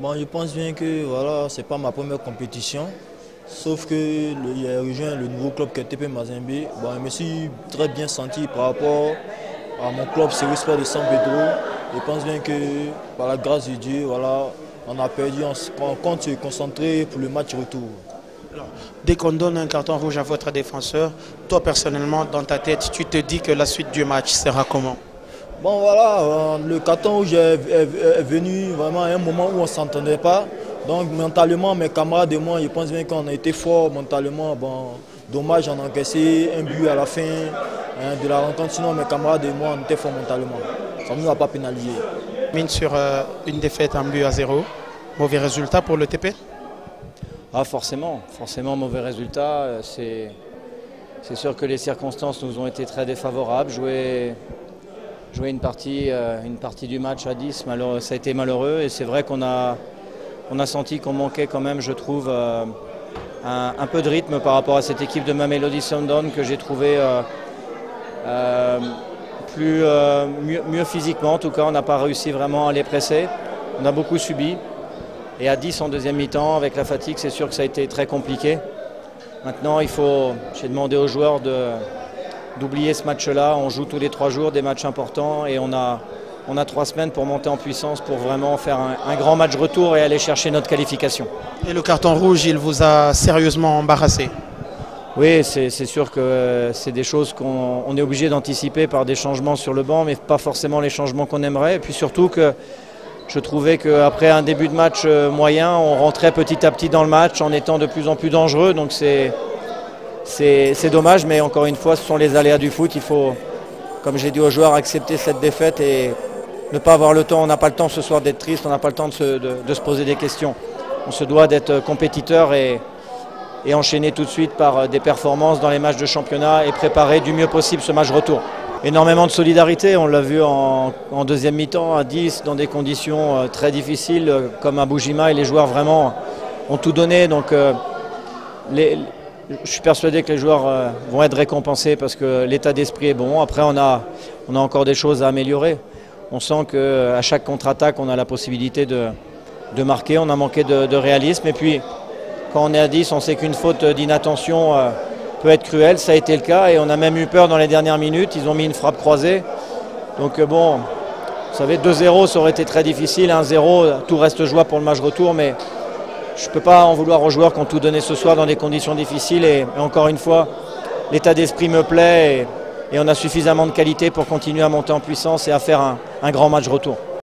Bon, je pense bien que voilà, c'est pas ma première compétition. Sauf que j'ai rejoint le nouveau club qui est TP Mazembe. Bon, je me suis très bien senti par rapport à mon club Service Sport de San Pedro. Je pense bien que par la grâce de Dieu, voilà, on a perdu, on compte se concentrer pour le match retour. Alors, dès qu'on donne un carton rouge à votre défenseur, toi personnellement, dans ta tête, tu te dis que la suite du match sera comment? Bon voilà, le carton rouge est venu vraiment à un moment où on ne s'entendait pas. Donc mentalement, mes camarades et moi, je pense bien qu'on a été forts mentalement. Bon, dommage, on a encaissé un but à la fin de la rencontre. Sinon, mes camarades et moi, on était forts mentalement. Ça ne nous a pas pénalisé. Mine sur une défaite en but à 0. Mauvais résultat pour le TP? Ah, forcément, mauvais résultat. C'est sûr que les circonstances nous ont été très défavorables. Jouer une partie du match à 10, ça a été malheureux. Et c'est vrai qu'on a senti qu'on manquait quand même, je trouve, un peu de rythme par rapport à cette équipe de Mamelodi Sundowns que j'ai trouvé mieux physiquement. En tout cas, on n'a pas réussi vraiment à les presser. On a beaucoup subi. Et à 10 en deuxième mi-temps, avec la fatigue, c'est sûr que ça a été très compliqué. Maintenant, j'ai demandé aux joueurs d'oublier ce match-là. On joue tous les 3 jours des matchs importants et on a 3 semaines pour monter en puissance, pour vraiment faire un grand match retour et aller chercher notre qualification. Et le carton rouge, il vous a sérieusement embarrassé? Oui, c'est sûr que c'est des choses qu'on est obligé d'anticiper par des changements sur le banc, mais pas forcément les changements qu'on aimerait. Et puis surtout que je trouvais qu'après un début de match moyen, on rentrait petit à petit dans le match en étant de plus en plus dangereux. Donc c'est dommage, mais encore une fois, ce sont les aléas du foot. Il faut, comme j'ai dit aux joueurs, accepter cette défaite et ne pas avoir le temps. On n'a pas le temps ce soir d'être triste, on n'a pas le temps de se poser des questions. On se doit d'être compétiteur et enchaîner tout de suite par des performances dans les matchs de championnat et préparer du mieux possible ce match retour. Énormément de solidarité, on l'a vu en deuxième mi-temps à 10 dans des conditions très difficiles comme à Boujima et les joueurs vraiment ont tout donné. Donc je suis persuadé que les joueurs vont être récompensés parce que l'état d'esprit est bon. Après on a encore des choses à améliorer. On sent qu'à chaque contre-attaque on a la possibilité de marquer, on a manqué de réalisme et puis quand on est à 10 on sait qu'une faute d'inattention peut être cruel, ça a été le cas et on a même eu peur dans les dernières minutes, ils ont mis une frappe croisée. Donc bon, vous savez, 2-0 ça aurait été très difficile, 1-0 tout reste jouable pour le match retour, mais je ne peux pas en vouloir aux joueurs qui ont tout donné ce soir dans des conditions difficiles et encore une fois, l'état d'esprit me plaît et on a suffisamment de qualité pour continuer à monter en puissance et à faire un grand match retour.